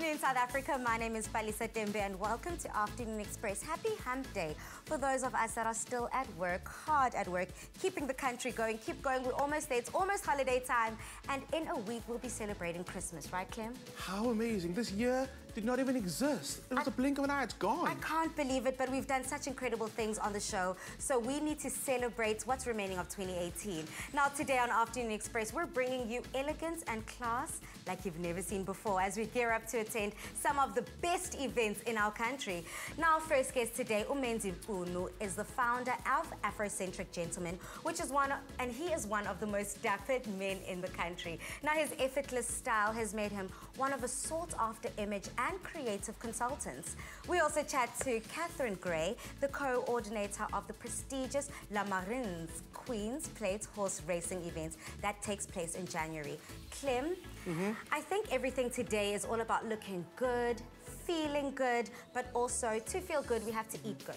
afternoon, South Africa. My name is Palisa Tembe and welcome to Afternoon Express. Happy Hump Day for those of us that are still at work, hard at work, keeping the country going. Keep going, we're almost there. It's almost holiday time. And in a week, we'll be celebrating Christmas, right, Clem? How amazing. This year did not even exist. It was a blink of an eye, it's gone. I can't believe it, but we've done such incredible things on the show. So we need to celebrate what's remaining of 2018. Now, today on Afternoon Express, we're bringing you elegance and class like you've never seen before as we gear up to attend some of the best events in our country. Now, our first guest today, Menzi Mcunu, is the founder of Afrocentric Gentlemen, and he is one of the most dapper men in the country. Now, his effortless style has made him one of a sought-after image and creative consultants. We also chat to Katherine Grey, the coordinator of the prestigious La Marine's Queen's Plate horse racing event that takes place in January. Clem, I think everything today is all about looking good, feeling good, but also to feel good, we have to eat good.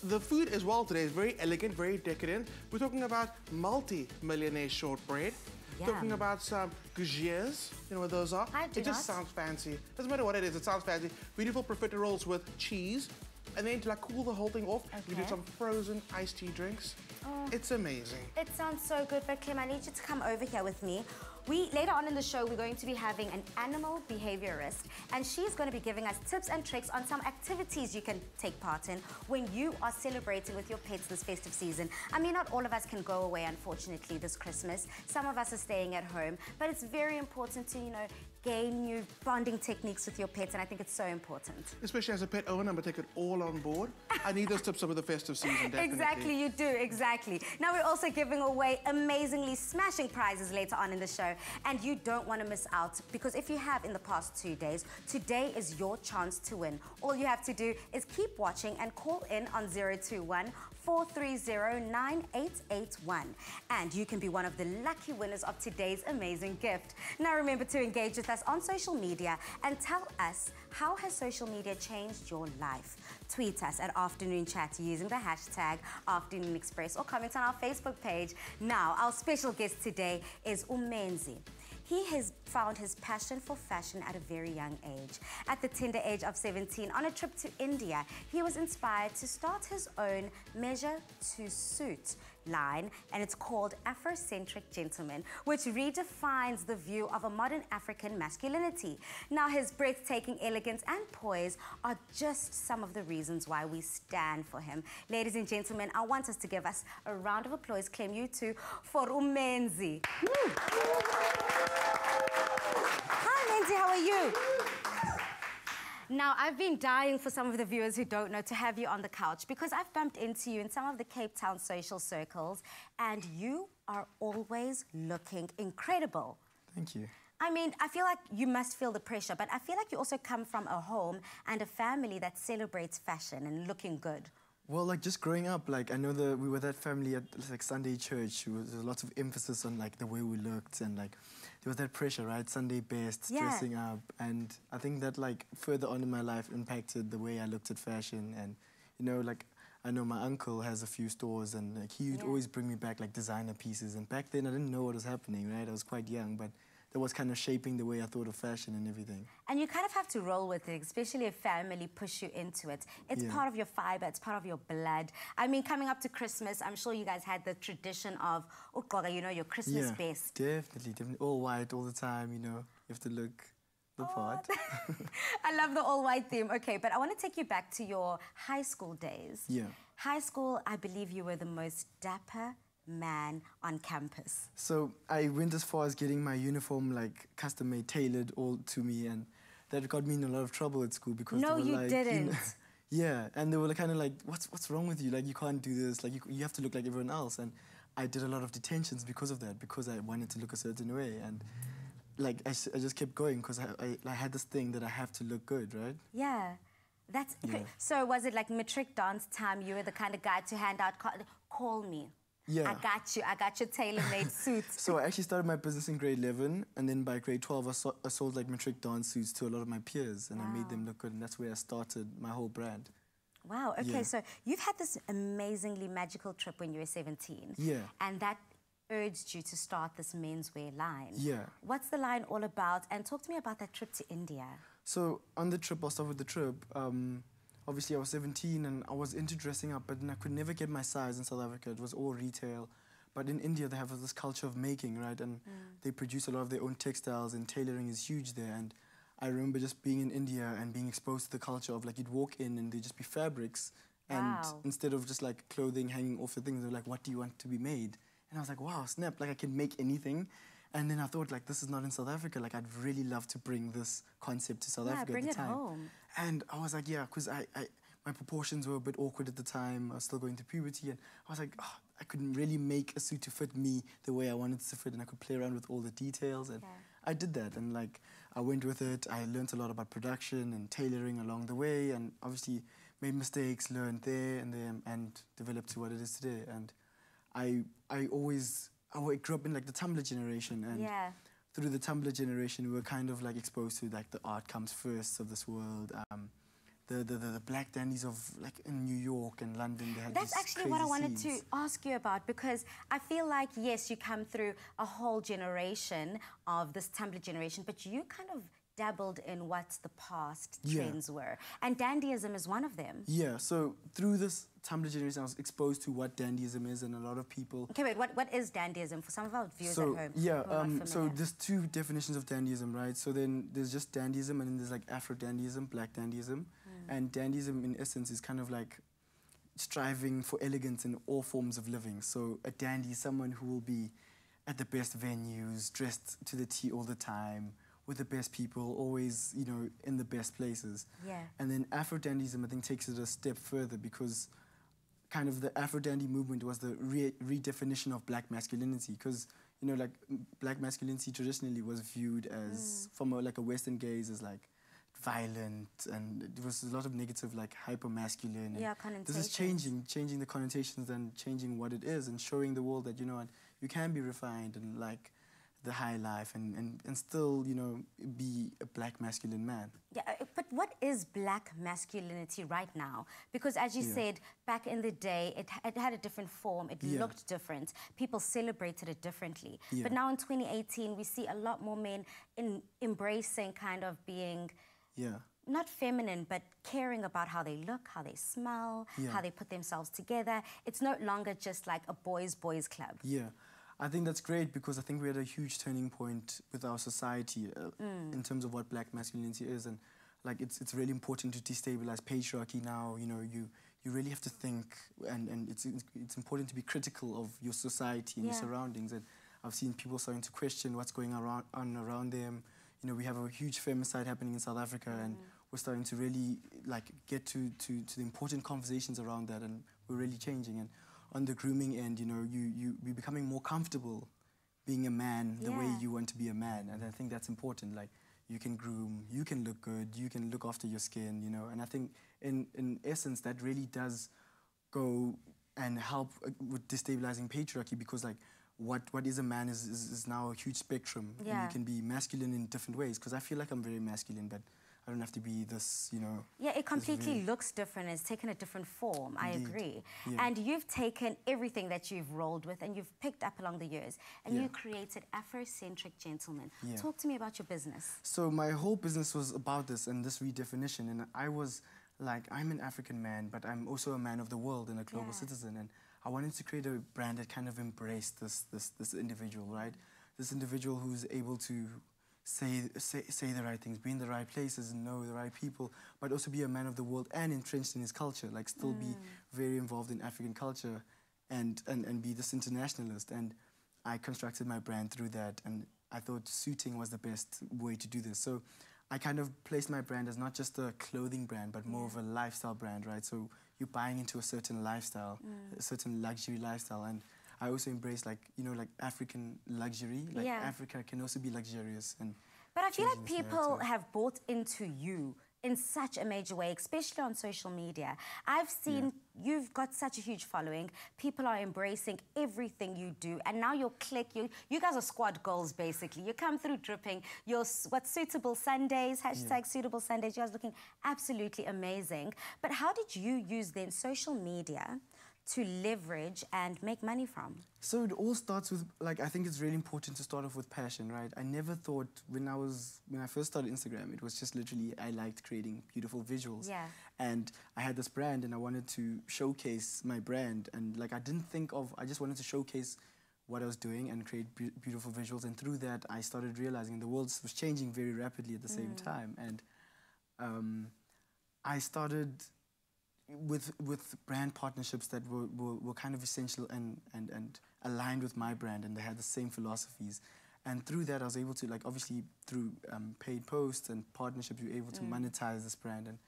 The food as well today is very elegant, very decadent. We're talking about multi-millionaire shortbread. Yum. Talking about some gougeres, you know what those are? It just sounds fancy. Doesn't matter what it is, it sounds fancy. Beautiful profiteroles with cheese. And then to like cool the whole thing off, you do some frozen iced tea drinks. Oh. It's amazing. It sounds so good, but Clem, I need you to come over here with me. Later on in the show, we're going to be having an animal behaviorist, and she's going to be giving us tips and tricks on some activities you can take part in when you are celebrating with your pets this festive season. I mean, not all of us can go away, unfortunately, this Christmas. Some of us are staying at home, but it's very important to, you know, gain new bonding techniques with your pets, and I think it's so important. Especially as a pet owner, I'm going to take it all on board. I need those tips over the festive season, definitely. Exactly, you do, exactly. Now, we're also giving away amazingly smashing prizes later on in the show, and you don't want to miss out, because if you have in the past 2 days, today is your chance to win. All you have to do is keep watching and call in on 021-430-9881, and you can be one of the lucky winners of today's amazing gift. Now, remember to engage with us on social media and tell us, how has social media changed your life? Tweet us at Afternoon Chat using the hashtag Afternoon Express or comment on our Facebook page. Now, our special guest today is Menzi. He has found his passion for fashion at a very young age. At the tender age of 17, on a trip to India, he was inspired to start his own measure to suit line, and it's called Afrocentric Gentlemen, which redefines the view of a modern African masculinity. Now, his breathtaking elegance and poise are just some of the reasons why we stand for him. Ladies and gentlemen, I want us to give us a round of applause, Clem, you too, for Menzi. Hi, Menzi, how are you? Now, I've been dying for some of the viewers who don't know to have you on the couch, because I've bumped into you in some of the Cape Town social circles, and you are always looking incredible. Thank you. I mean, I feel like you must feel the pressure, but I feel like you also come from a home and a family that celebrates fashion and looking good. Well, like, just growing up, like, I know we were that family at, like, Sunday church. There was a lot of emphasis on, like, the way we looked, and, like, there was that pressure, right? Sunday best, dressing up. And I think that, like, further on in my life impacted the way I looked at fashion. And, you know, like, I know my uncle has a few stores, and, like, he would always bring me back, like, designer pieces. And back then, I didn't know what was happening, right? I was quite young, but that was kind of shaping the way I thought of fashion and everything. And you kind of have to roll with it, especially if family push you into it. It's part of your fibre, it's part of your blood. I mean, coming up to Christmas, I'm sure you guys had the tradition of, you know, your Christmas best. Definitely. All white all the time, you know. You have to look the part. I love the all-white theme. Okay, but I want to take you back to your high school days. Yeah. High school, I believe you were the most dapper man on campus. So I went as far as getting my uniform, like, custom-made, tailored all to me, and that got me in a lot of trouble at school, because no, they were you like, didn't. You know, yeah, and they were kind of like, what's wrong with you? Like, you can't do this. Like, you have to look like everyone else. And I did a lot of detentions because of that, because I wanted to look a certain way. And, like, I just kept going, because I had this thing that I have to look good, right? Yeah. So was it like matric dance time? You were the kind of guy to hand out, call me. Yeah. I got your tailor-made suits. So I actually started my business in grade 11, and then by grade 12, I sold, like, matric dance suits to a lot of my peers, and I made them look good, and that's where I started my whole brand. Wow, okay, so you've had this amazingly magical trip when you were 17. Yeah. And that urged you to start this menswear line. Yeah. What's the line all about? And talk to me about that trip to India. So on the trip, I'll start with the trip. Obviously, I was 17 and I was into dressing up, but then I could never get my size in South Africa. It was all retail. But in India, they have this culture of making, right? And they produce a lot of their own textiles, and tailoring is huge there. And I remember just being in India and being exposed to the culture of, like, you'd walk in and there'd just be fabrics. And instead of just, like, clothing hanging off the things, they're like, what do you want to be made? And I was like, wow, snap, like, I can make anything. And then I thought, like, this is not in South Africa. Like, I'd really love to bring this concept to South Africa at the time. Home. And I was like, yeah, because my proportions were a bit awkward at the time. I was still going through puberty, and I was like, oh, I couldn't really make a suit to fit me the way I wanted it to fit, and I could play around with all the details, and I did that, and like, I went with it. I learned a lot about production and tailoring along the way, and obviously made mistakes, learned there and there, and developed to what it is today. And I grew up in, like, the Tumblr generation, and through the Tumblr generation, we were kind of, like, exposed to, like, the art comes first of this world. The black dandies of, like, in New York and London, they had That's actually what I wanted to ask you about, because I feel like, yes, you come through a whole generation of this Tumblr generation, but you kind of dabbled in what the past trends were. And dandyism is one of them. Yeah, so through this Tumblr generation, I was exposed to what dandyism is, and a lot of people... Okay, wait, what is dandyism for some of our viewers at home? Yeah, so there's two definitions of dandyism, right? So then there's just dandyism, and then there's, like, Afro-dandyism, black dandyism. And dandyism, in essence, is kind of like striving for elegance in all forms of living. So a dandy is someone who will be at the best venues, dressed to the T all the time, with the best people, always, you know, in the best places. Yeah. And then Afro-dandyism, I think, takes it a step further, because kind of the Afro-dandy movement was the redefinition of black masculinity, because, you know, like, black masculinity traditionally was viewed as, from a Western gaze, as, like, violent, and there was a lot of negative, like, hyper-masculine. Yeah, connotations. This is changing the connotations and changing what it is, and showing the world that, you know what, you can be refined and, like, the high life and still, you know, be a black masculine man. Yeah, but what is black masculinity right now? Because as you said, back in the day, it had a different form, it looked different, people celebrated it differently. But now in 2018, we see a lot more men embracing kind of being... not feminine, but caring about how they look, how they smell, how they put themselves together. It's no longer just like a boys' club. Yeah, I think that's great, because I think we had a huge turning point with our society in terms of what black masculinity is. And, like, it's really important to destabilize patriarchy now. You know, you really have to think, and it's important to be critical of your society and your surroundings. And I've seen people starting to question what's going on around them. You know, we have a huge femicide happening in South Africa, and we're starting to really, like, get to the important conversations around that, and we're really changing. And on the grooming end, you know, you're becoming more comfortable being a man the way you want to be a man, and I think that's important. Like, you can groom, you can look good, you can look after your skin, you know, and I think in essence that really does go and help with destabilizing patriarchy, because, like, what is a man is now a huge spectrum. And you can be masculine in different ways, because I feel like I'm very masculine, but I don't have to be this, you know... Yeah, it completely looks different. It's taken a different form. Indeed. I agree. Yeah. And you've taken everything that you've rolled with and you've picked up along the years, and you created Afrocentric Gentlemen. Talk to me about your business. So my whole business was about this and this redefinition, and I was like, I'm an African man, but I'm also a man of the world and a global citizen, and I wanted to create a brand that kind of embraced this individual, right? This individual who's able to say the right things, be in the right places and know the right people, but also be a man of the world and entrenched in his culture, like still be very involved in African culture and be this internationalist. And I constructed my brand through that, and I thought suiting was the best way to do this. So I kind of placed my brand as not just a clothing brand, but more of a lifestyle brand, right? So you're buying into a certain lifestyle, a certain luxury lifestyle. And I also embrace, like, you know, like African luxury. Like Africa can also be luxurious. But I feel like people have bought into you in such a major way, especially on social media. I've seen you've got such a huge following. People are embracing everything you do. And now your clique, you guys are squad goals, basically. You come through dripping. Your suitable Sundays, hashtag suitable Sundays. You guys looking absolutely amazing. But how did you use then social media to leverage and make money from? So it all starts with, like, I think it's really important to start off with passion, right? I never thought when I first started Instagram, it was just literally I liked creating beautiful visuals. Yeah. And I had this brand and I wanted to showcase my brand, and like I just wanted to showcase what I was doing and create beautiful visuals, and through that I started realizing the world was changing very rapidly at the same time, and I started with brand partnerships that were kind of essential and aligned with my brand, and they had the same philosophies. And through that I was able to, like, obviously through paid posts and partnerships, you're able to monetize this brand, and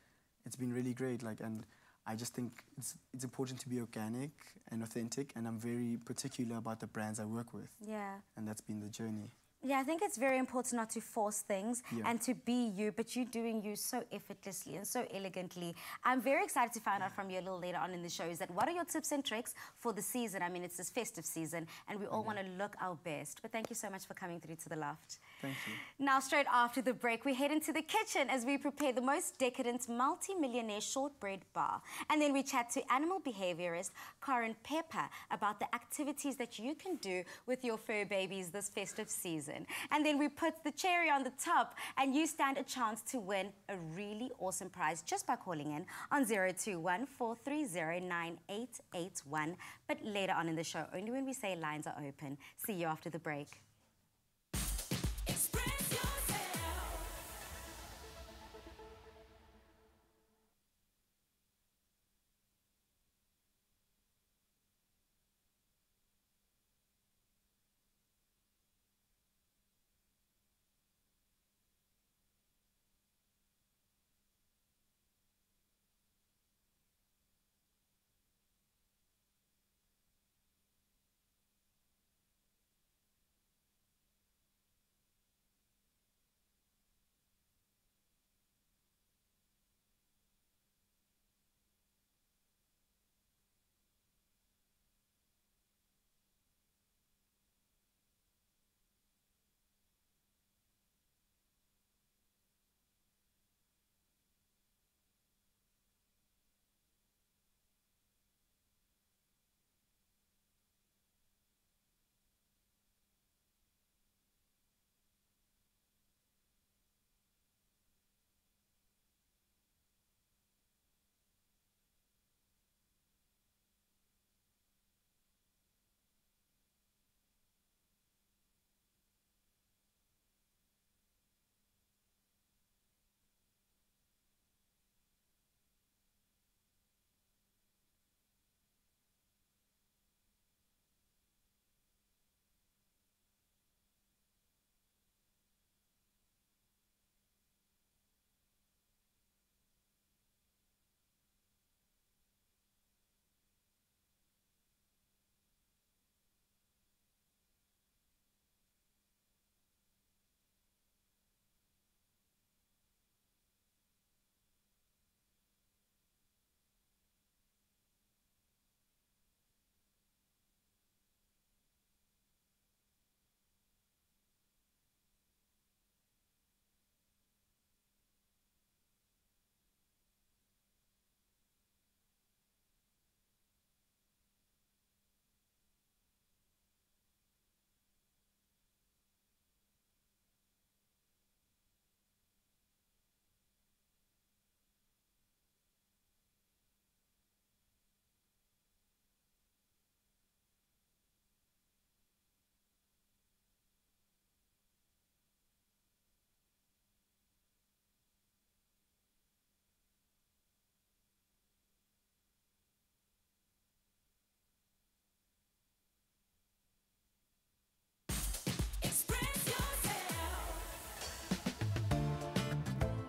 it's been really great. Like, and I just think it's important to be organic and authentic, and I'm very particular about the brands I work with. Yeah. And that's been the journey. Yeah, I think it's very important not to force things Yeah. and to be you, but you're doing you so effortlessly and so elegantly. I'm very excited to find out from you a little later on in the show is that what are your tips and tricks for the season? I mean, it's this festive season and we all want to look our best. But thank you so much for coming through to the loft. Thank you. Now, straight after the break, we head into the kitchen as we prepare the most decadent multi-millionaire shortbread bar. And then we chat to animal behaviorist Kieron Piper about the activities that you can do with your fur babies this festive season. And then we put the cherry on the top and you stand a chance to win a really awesome prize just by calling in on 021 430 9881. But later on in the show, only when we say lines are open. See you after the break.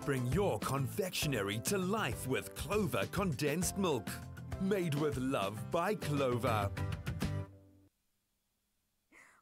Bring your confectionery to life with Clover condensed milk. Made with love by Clover.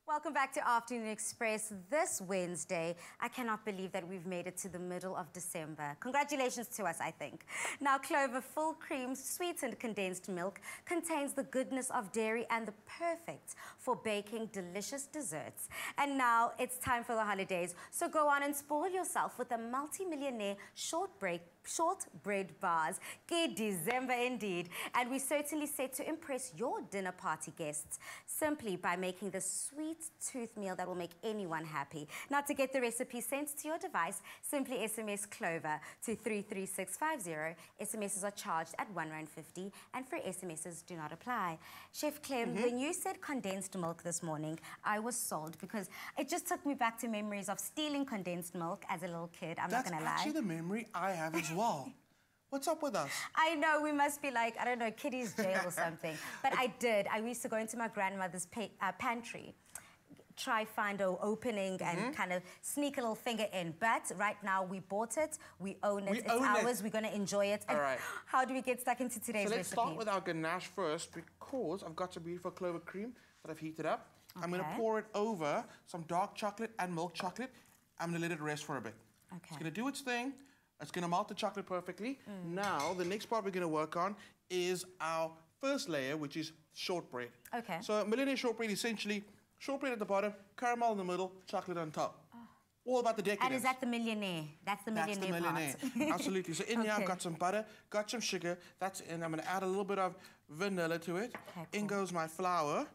Welcome back to Afternoon Express this Wednesday. I cannot believe that we've made it to the middle of December. Congratulations to us, I think. Now, Clover full cream sweetened condensed milk contains the goodness of dairy and the perfect for baking delicious desserts. And now it's time for the holidays, so go on and spoil yourself with a multi-millionaire shortbread shortbread bars. Good December indeed. And we're certainly set to impress your dinner party guests simply by making the sweet tooth meal that will make anyone happy. Now, to get the recipe sent to your device, simply SMS Clover to 33650. SMSs are charged at R1.50 and free SMSs do not apply. Chef Clem, when you said condensed milk this morning, I was sold because it just took me back to memories of stealing condensed milk as a little kid. I'm not gonna lie. That's actually the memory I have as well. What's up with us? I know, we must be like, I don't know, kiddies jail or something. But I did. I used to go into my grandmother's pantry, try find an opening and kind of sneak a little finger in. But right now we bought it, we own it, it's ours, we're gonna enjoy it. All right. How do we get stuck into today's recipe? So let's start with our ganache first because I've got some beautiful Clover cream that I've heated up. Okay. I'm gonna pour it over some dark chocolate and milk chocolate. I'm gonna let it rest for a bit. Okay. It's gonna do its thing. It's gonna melt the chocolate perfectly. Now, the next part we're gonna work on is our first layer, which is shortbread. Okay. So millionaire shortbread, essentially, shortbread at the bottom, caramel in the middle, chocolate on top. All about the decadence. And is that the millionaire? That's the millionaire part. Absolutely. So in here, I've got some butter, got some sugar. That's in. I'm gonna add a little bit of vanilla to it. Okay, cool. In goes my flour,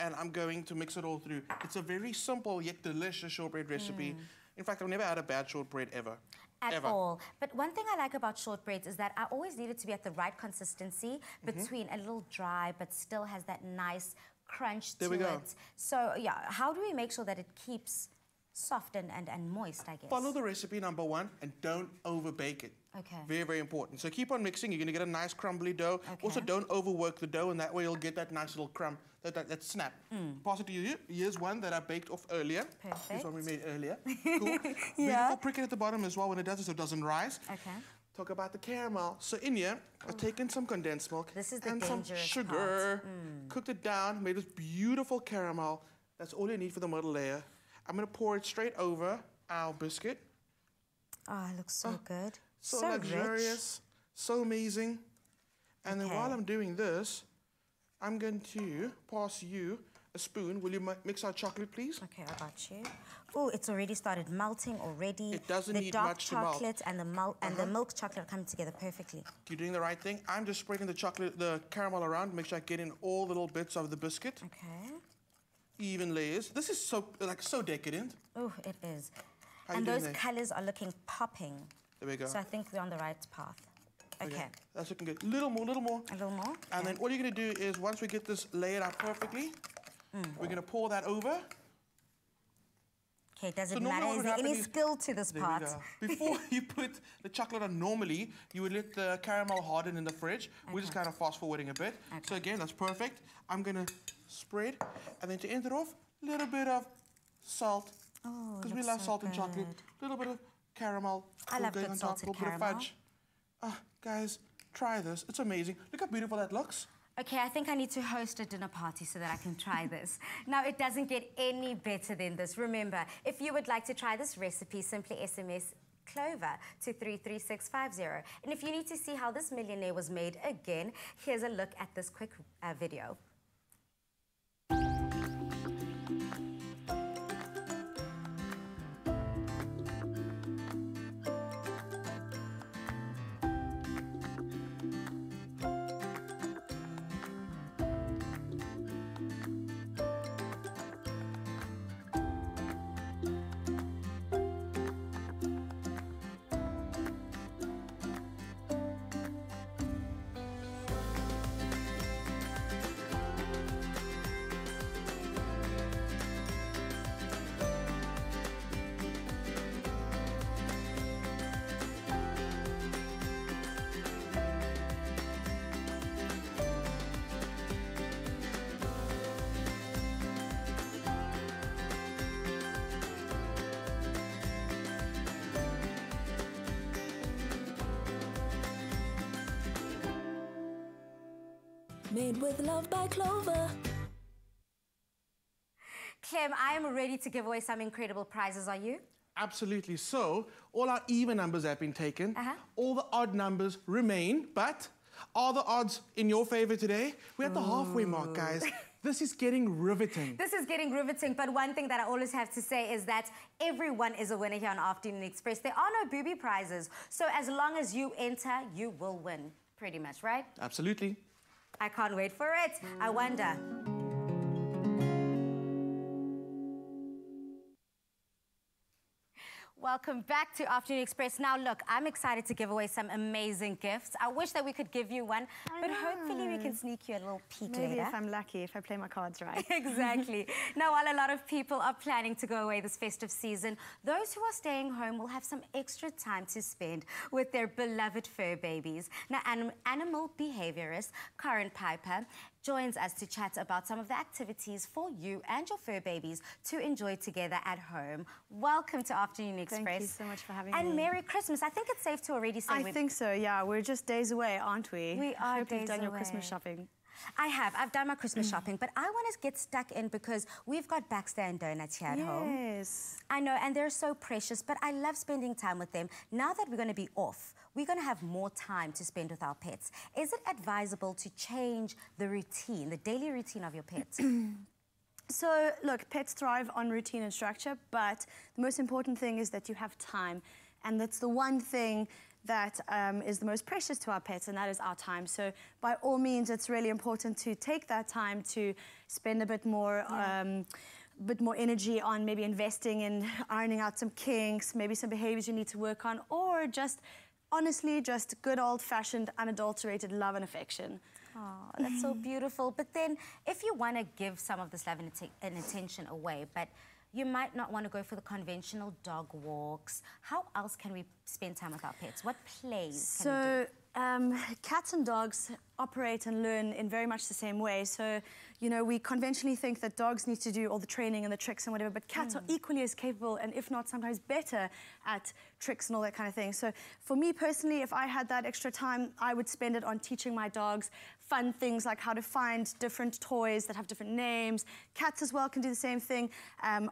and I'm going to mix it all through. It's a very simple yet delicious shortbread recipe. In fact, I've never had a bad shortbread ever. At all. But one thing I like about shortbreads is that I always need it to be at the right consistency between a little dry but still has that nice crunch to it. So, yeah, how do we make sure that it keeps soft and moist, I guess? Follow the recipe, number one, and don't over-bake it. Okay. Very, very important. So keep on mixing. You're going to get a nice crumbly dough. Okay. Also, don't overwork the dough, and that way you'll get that nice little crumb, that snap. Pass it to you. Here's one that I baked off earlier. Perfect. This one we made earlier. Cool. Beautiful prick it at the bottom as well when it does it so it doesn't rise. Okay. Talk about the caramel. So in here, I've taken some condensed milk and some sugar, cooked it down, made this beautiful caramel. That's all you need for the middle layer. I'm going to pour it straight over our biscuit. Oh, it looks so good. So luxurious, so amazing. And then while I'm doing this, I'm going to pass you a spoon. Will you mix our chocolate, please? Okay, I got you. Oh, it's already started melting already. It doesn't need much to melt. The dark chocolate and the milk chocolate are coming together perfectly. You're doing the right thing. I'm just spreading the caramel around, make sure I get in all the little bits of the biscuit. Okay. Even layers. This is so decadent. Oh, it is. And those colors are looking popping. There we go. So I think we're on the right path. Okay. That's looking good. Little more, little more. A little more. And then what you're going to do is, once we get this layered out perfectly, we're going to pour that over. Okay, does it matter? Is there any skill to this part? Before you put the chocolate on, normally, you would let the caramel harden in the fridge. We're just kind of fast-forwarding a bit. So again, that's perfect. I'm going to spread. And then to end it off, a little bit of salt. Because we love salt and chocolate. A little bit of caramel. I love good salted caramel. Bit of fudge. Guys, try this. It's amazing. Look how beautiful that looks. Okay, I think I need to host a dinner party so that I can try this. Now, it doesn't get any better than this. Remember, if you would like to try this recipe, simply SMS Clover to 33650. And if you need to see how this millionaire was made again, here's a look at this quick video. Made with love by Clover. Clem, I am ready to give away some incredible prizes. Are you? Absolutely. So, all our even numbers have been taken. All the odd numbers remain, but are the odds in your favor today? We're at the halfway mark, guys. This is getting riveting. This is getting riveting, but one thing that I always have to say is that everyone is a winner here on Afternoon Express. There are no booby prizes, so as long as you enter, you will win, pretty much, right? Absolutely. I can't wait for it. I wonder. Welcome back to Afternoon Express. Now, look, I'm excited to give away some amazing gifts. I wish that we could give you one, but hopefully we can sneak you a little peek later. Maybe if I'm lucky, if I play my cards right. Exactly. Now, while a lot of people are planning to go away this festive season, those who are staying home will have some extra time to spend with their beloved fur babies. Now, animal behaviorist Kieron Piper joins us to chat about some of the activities for you and your fur babies to enjoy together at home. Welcome to Afternoon Express. Thank you so much for having me. And Merry Christmas. I think it's safe to already say... I think so, yeah. We're just days away, aren't we? We are Hope days you've done your away. Christmas shopping. I have. I've done my Christmas shopping, but I want to get stuck in because we've got Baxter and Donuts here at home. Yes. I know, and they're so precious, but I love spending time with them. Now that we're going to be off, we're going to have more time to spend with our pets. Is it advisable to change the routine, the daily routine of your pets? So, look, pets thrive on routine and structure, but the most important thing is that you have time. And that's the one thing that is the most precious to our pets, and that is our time. So by all means, it's really important to take that time to spend a bit more energy on maybe investing in ironing out some kinks, maybe some behaviors you need to work on, or just, honestly, just good old-fashioned, unadulterated love and affection. Oh, that's so beautiful. But then, if you want to give some of this love and attention away, but you might not want to go for the conventional dog walks, how else can we spend time with our pets? What plays can we do? Cats and dogs operate and learn in very much the same way. So, you know, we conventionally think that dogs need to do all the training and the tricks and whatever, but cats are equally as capable and if not sometimes better at tricks and all that kind of thing. So for me personally, if I had that extra time, I would spend it on teaching my dogs fun things like how to find different toys that have different names. Cats as well can do the same thing.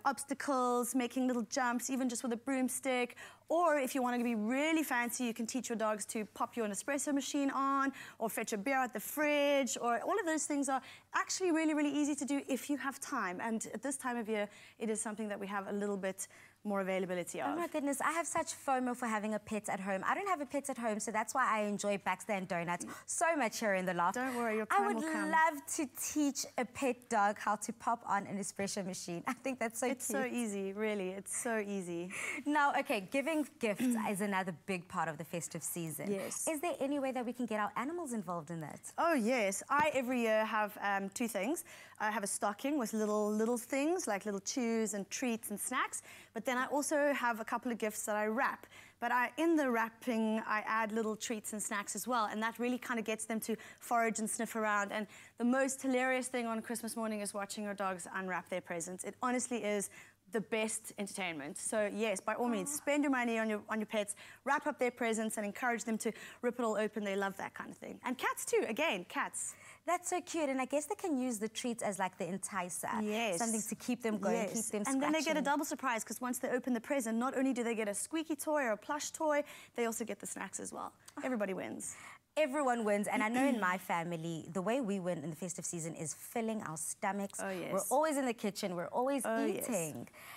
Obstacles, making little jumps, even just with a broomstick. Or if you want to be really fancy, you can teach your dogs to pop your espresso machine on or fetch a beer out the fridge, or all of those things are actually really, really easy to do if you have time. And at this time of year, it is something that we have a little bit more availability of. Oh my goodness, I have such FOMO for having a pet at home. I don't have a pet at home, so that's why I enjoy Baxter and Donuts so much here in the loft. Don't worry, your time will come. I would love to teach a pet dog how to pop on an espresso machine. I think that's so cute. It's so easy, really. It's so easy. Now, okay, giving gifts is another big part of the festive season. Yes. Is there any way that we can get our animals involved in that? Oh, yes. I, every year, have two things. I have a stocking with little things, like little chews and treats and snacks. But then I also have a couple of gifts that I wrap. But in the wrapping, I add little treats and snacks as well. And that really kind of gets them to forage and sniff around. And the most hilarious thing on Christmas morning is watching your dogs unwrap their presents. It honestly is the best entertainment. So yes, by all means, spend your money on your pets, wrap up their presents and encourage them to rip it all open. They love that kind of thing. And cats too, again, cats. That's so cute, and I guess they can use the treats as like the enticer. Yes. Something to keep them going, keep them scratching. And then they get a double surprise, because once they open the present, not only do they get a squeaky toy or a plush toy, they also get the snacks as well. Everybody wins. Everyone wins, and I know in my family, the way we win in the festive season is filling our stomachs. Oh, yes. We're always in the kitchen, we're always eating. Yes.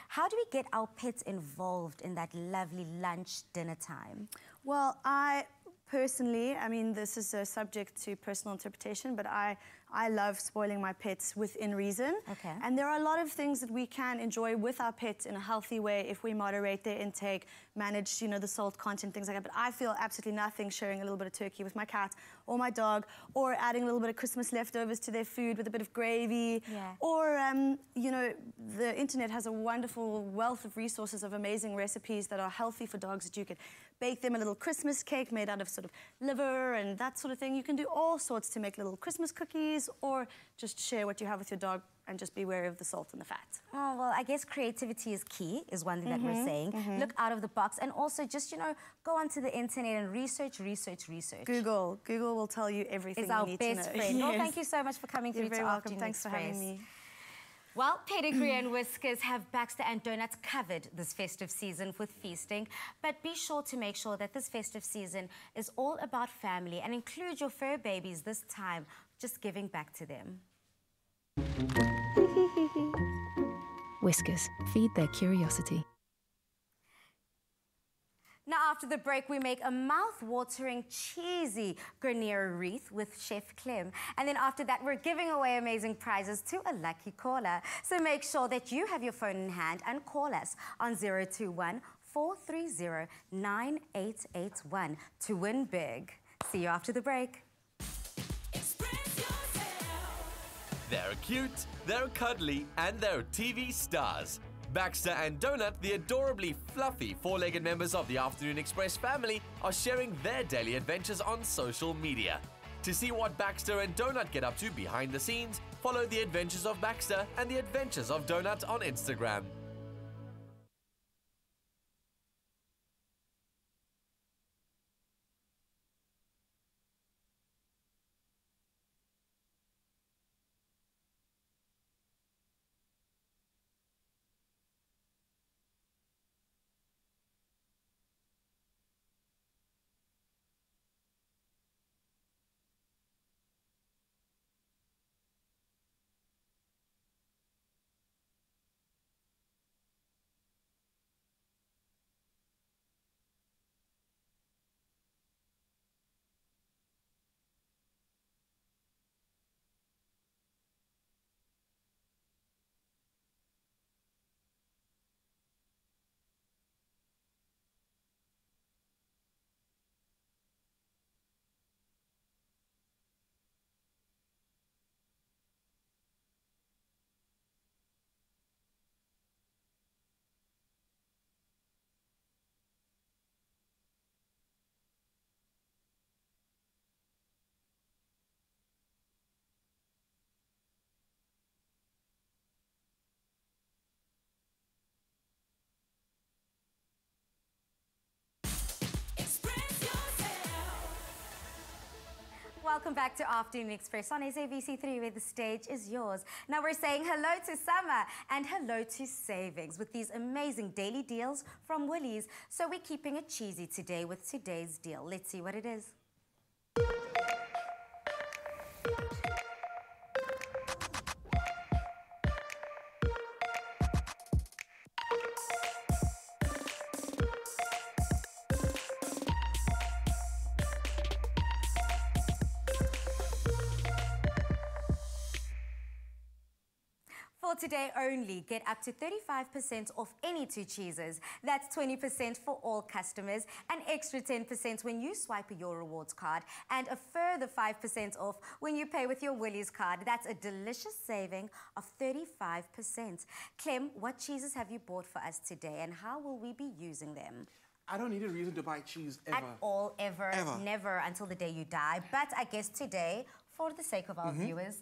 How do we get our pets involved in that lovely lunch, dinner time? Well, personally, I mean, this is a subject to personal interpretation, but I love spoiling my pets within reason. Okay. And there are a lot of things that we can enjoy with our pets in a healthy way if we moderate their intake, manage, you know, the salt content, things like that. But I feel absolutely nothing sharing a little bit of turkey with my cat or my dog, or adding a little bit of Christmas leftovers to their food with a bit of gravy. Yeah. Or, you know, the internet has a wonderful wealth of resources of amazing recipes that are healthy for dogs that you could bake them a little Christmas cake made out of sort of liver and that sort of thing. You can do all sorts to make little Christmas cookies, or just share what you have with your dog and just be wary of the salt and the fat. Oh, well, I guess creativity is key, is one thing that we're saying. Look out of the box, and also just, you know, go onto the internet and research. Google will tell you everything you need to know. It's our best friend. Yes. Well, thank you so much for coming through to You're very welcome. Afternoon Thanks for Express. having me. Well, Pedigree and Whiskers have Baxter and Donuts covered this festive season with feasting, but be sure to make sure that this festive season is all about family and include your fur babies this time, just giving back to them. Whiskers, feed their curiosity. Now, after the break, we make a mouth-watering, cheesy gougere wreath with Chef Clem. And then after that, we're giving away amazing prizes to a lucky caller. So make sure that you have your phone in hand and call us on 021-430-9881 to win big. See you after the break. They're cute, they're cuddly, and they're TV stars. Baxter and Donut, the adorably fluffy four-legged members of the Afternoon Express family, are sharing their daily adventures on social media. To see what Baxter and Donut get up to behind the scenes, follow the adventures of Baxter and the adventures of Donut on Instagram. Welcome back to Afternoon Express on SABC3, where the stage is yours. Now we're saying hello to summer and hello to savings with these amazing daily deals from Woolies. So we're keeping it cheesy today with today's deal. Let's see what it is. For today only, get up to 35% off any two cheeses. That's 20% for all customers, an extra 10% when you swipe your rewards card, and a further 5% off when you pay with your Woolies card. That's a delicious saving of 35%. Clem, what cheeses have you bought for us today, and how will we be using them? I don't need a reason to buy cheese ever. At all, ever, never, until the day you die. But I guess today, for the sake of our viewers.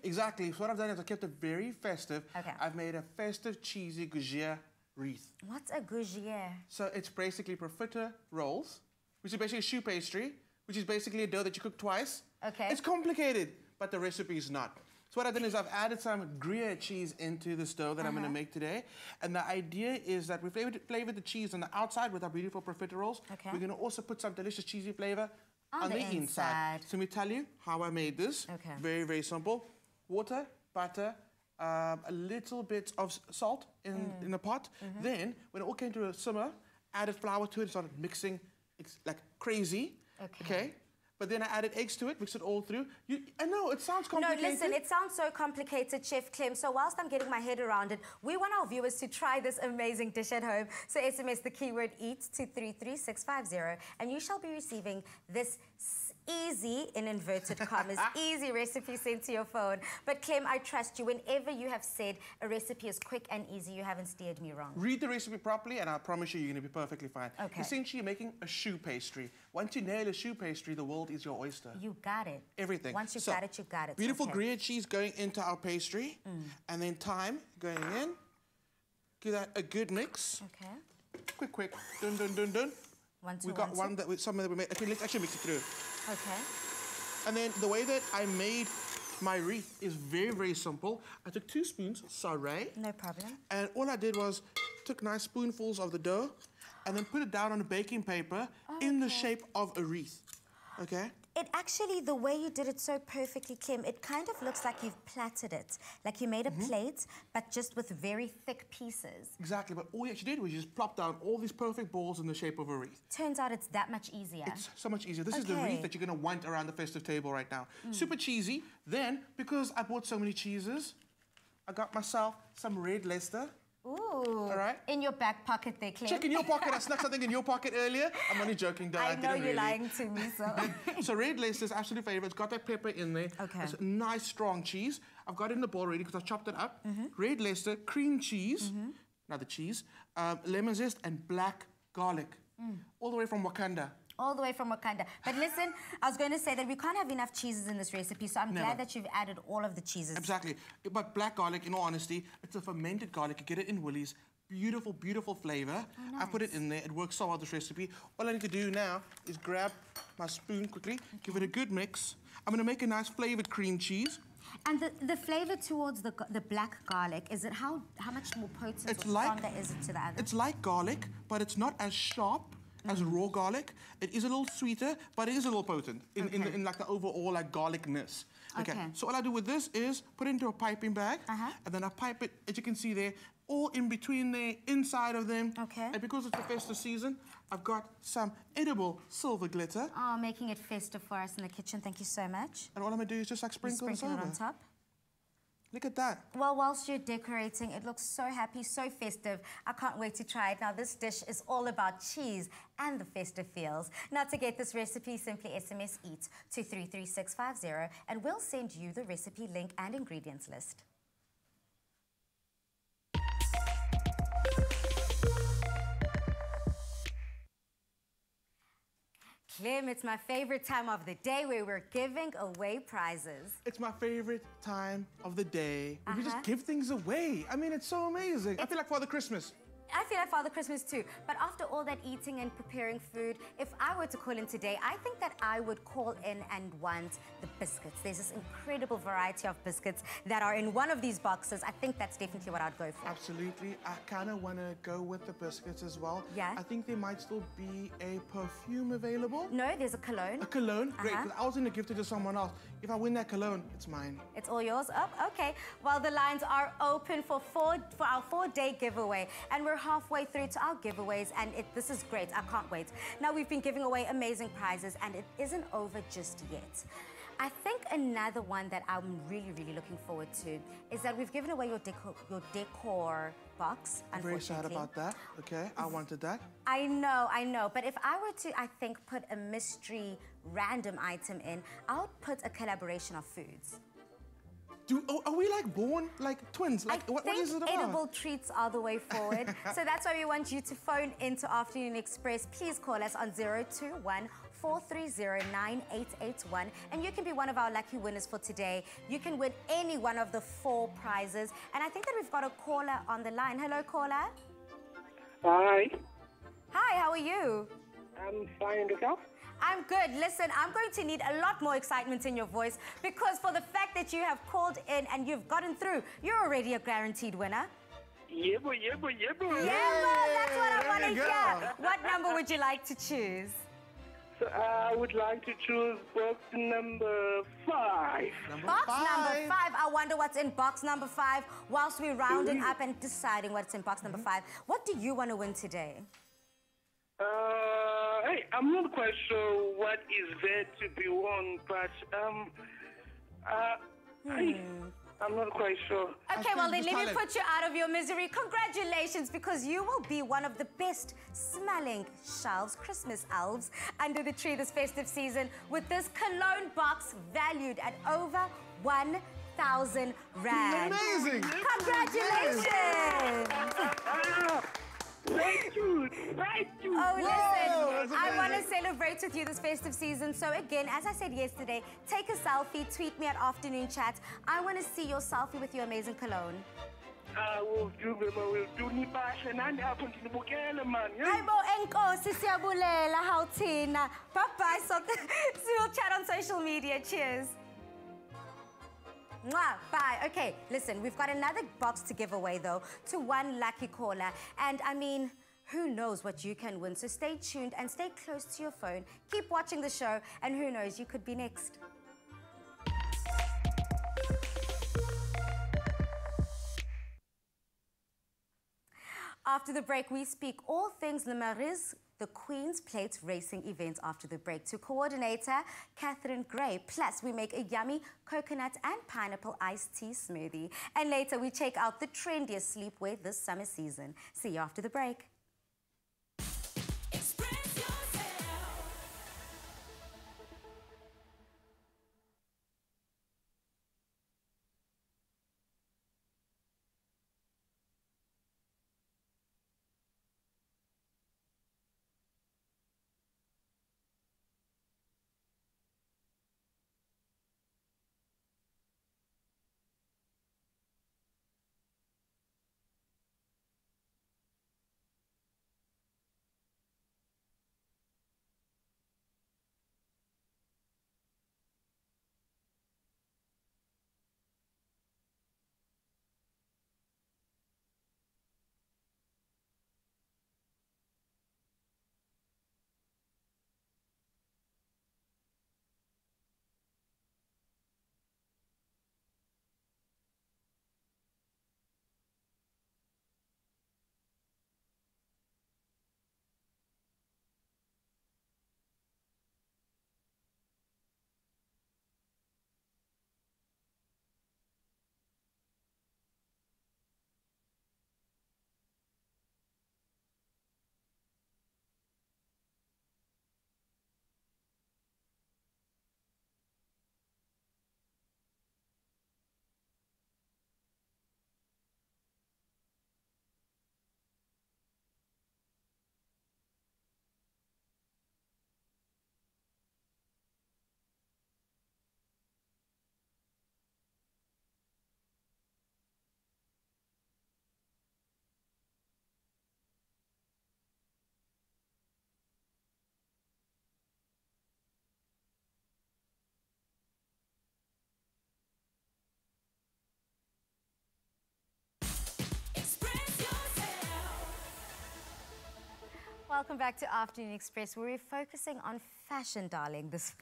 Exactly. So what I've done is I kept it very festive. Okay. I've made a festive cheesy gougere wreath. What's a gougere? So it's basically profiterole rolls, which is basically a choux pastry, which is basically a dough that you cook twice. Okay. It's complicated, but the recipe is not. So what I've done is I've added some Gruyere cheese into this dough that I'm going to make today. And the idea is that we flavored the cheese on the outside with our beautiful profiteroles. Okay. We're going to also put some delicious cheesy flavor on the inside. So let me tell you how I made this. Okay. Very, very simple. Water, butter, a little bit of salt in a pot. Then, when it all came to a simmer, added flour to it and started mixing like crazy. Okay. But then I added eggs to it, mixed it all through. I know, it sounds complicated. No, listen, it sounds so complicated, Chef Clem. So whilst I'm getting my head around it, we want our viewers to try this amazing dish at home. So SMS the keyword EAT to 33650, and you shall be receiving this easy, in inverted commas, easy recipe sent to your phone. But Clem, I trust you. Whenever you have said a recipe is quick and easy, you haven't steered me wrong. Read the recipe properly, and I promise you, you're going to be perfectly fine. Okay. Essentially, you're making a choux pastry. Once you nail a choux pastry, the world is your oyster. You got it. Everything. Once you got it, you got it. Beautiful Gruyere cheese going into our pastry, and then thyme going in. Give that a good mix. Okay. Quick. Dun, dun, dun, dun. We got one that with something that we made. Okay, let's actually mix it through. Okay. And then the way that I made my wreath is very, very simple. I took 2 spoons, sarre. No problem. And all I did was took nice spoonfuls of the dough and then put it down on a baking paper in the shape of a wreath. Okay? It actually, the way you did it so perfectly, Clem, it kind of looks like you've plaited it. Like you made a plate, but just with very thick pieces. Exactly, but all you actually did was you just plop down all these perfect balls in the shape of a wreath. Turns out it's that much easier. It's so much easier. This is the wreath that you're going to want around the festive table right now. Super cheesy. Then, because I bought so many cheeses, I got myself some red Leicester. Ooh. All right. In your back pocket there, Clem. Check in your pocket. I snuck something in your pocket earlier. I'm only joking, though. I know you're lying to me, so. So red Leicester is absolutely favorite. It's got that pepper in there. Okay. It's a nice, strong cheese. I've got it in the bowl already because I chopped it up. Red Leicester, cream cheese, another cheese, lemon zest, and black garlic. All the way from Wakanda. All the way from Wakanda. But listen, I was going to say that we can't have enough cheeses in this recipe, so I'm glad that you've added all of the cheeses. Exactly. But black garlic, in all honesty, it's a fermented garlic. You get it in Woolies. Beautiful, beautiful flavor. Oh, nice. I put it in there. It works so well, this recipe. All I need to do now is grab my spoon quickly, give it a good mix. I'm going to make a nice flavored cream cheese. And the flavor towards the black garlic, is it how much more potent or stronger is it to the other? It's like garlic, but it's not as sharp as raw garlic. It is a little sweeter, but it is a little potent in like the overall like garlicness. Okay. So all I do with this is put it into a piping bag, and then I pipe it, as you can see there, all in between there, inside of them. Okay. And because it's the festive season, I've got some edible silver glitter. Oh, making it festive for us in the kitchen. Thank you so much. And all I'm gonna do is just like sprinkle this over. It on top. Look at that. Well, whilst you're decorating, it looks so happy, so festive. I can't wait to try it. Now, this dish is all about cheese and the festive feels. Now, to get this recipe, simply SMS EAT to 33650 and we'll send you the recipe link and ingredients list. Clem, it's my favorite time of the day where we're giving away prizes. It's my favorite time of the day. We just give things away. I mean, it's so amazing. I feel like Father Christmas. I feel like Father Christmas too. But after all that eating and preparing food, if I were to call in today, I think that I would call in and want the biscuits. There's this incredible variety of biscuits that are in one of these boxes. I think that's definitely what I'd go for. Absolutely. I kind of want to go with the biscuits as well. Yeah. I think there might still be a perfume available. No, there's a cologne. A cologne? Great, because I was going to gift it to someone else. If I win that cologne, it's mine. It's all yours? Oh, okay. Well, the lines are open for our 4-day giveaway. And we're halfway through to our giveaways, and this is great. I can't wait. Now, we've been giving away amazing prizes, and it isn't over just yet. I think another one that I'm really, really looking forward to is that we've given away your decor box, I'm very sad about that. Okay, I wanted that. I know. But if I were to, I think, put a mystery random item in, I would put a collaboration of foods. Are we like born like twins? Like, what is it about? Edible treats are the way forward. So that's why we want you to phone into Afternoon Express. Please call us on 021-430-9881 and you can be one of our lucky winners for today. You can win any one of the 4 prizes. And I think that we've got a caller on the line. Hello, caller. Hi. Hi, how are you? I'm fine, yourself? I'm good. Listen, I'm going to need a lot more excitement in your voice because for the fact that you have called in and you've gotten through, you're already a guaranteed winner. Yeah, boy. Yeah, that's what I want to hear. What number would you like to choose? So I would like to choose box number 5. Box number 5. I wonder what's in box number 5 whilst we're rounding up and deciding what's in box number 5. What do you want to win today? Hey, I'm not quite sure what is there to be won, but I'm not quite sure. Okay, well then let me put you out of your misery. Congratulations, because you will be one of the best smelling shelves, Christmas elves, under the tree this festive season with this cologne box valued at over 1,000 rand. Amazing! Congratulations! Thank you. Oh, listen, I want to celebrate with you this festive season. So again, as I said yesterday, take a selfie, tweet me at Afternoon Chat. I want to see your selfie with your amazing cologne. I will do, man. Hayibo enkosi siyabulela hawuthina. Bye-bye. So we'll chat on social media. Cheers. Mwah, bye. Okay, listen, we've got another box to give away, though, to one lucky caller. And, I mean, who knows what you can win. So stay tuned and stay close to your phone. Keep watching the show, and who knows, you could be next. After the break, we speak all things Le Marais, the Queen's Plate racing event after the break, to coordinator Katherine Grey. Plus, we make a yummy coconut and pineapple iced tea smoothie. And later, we check out the trendiest sleepwear this summer season. See you after the break. Welcome back to Afternoon Express, where we're focusing on fashion, darling, this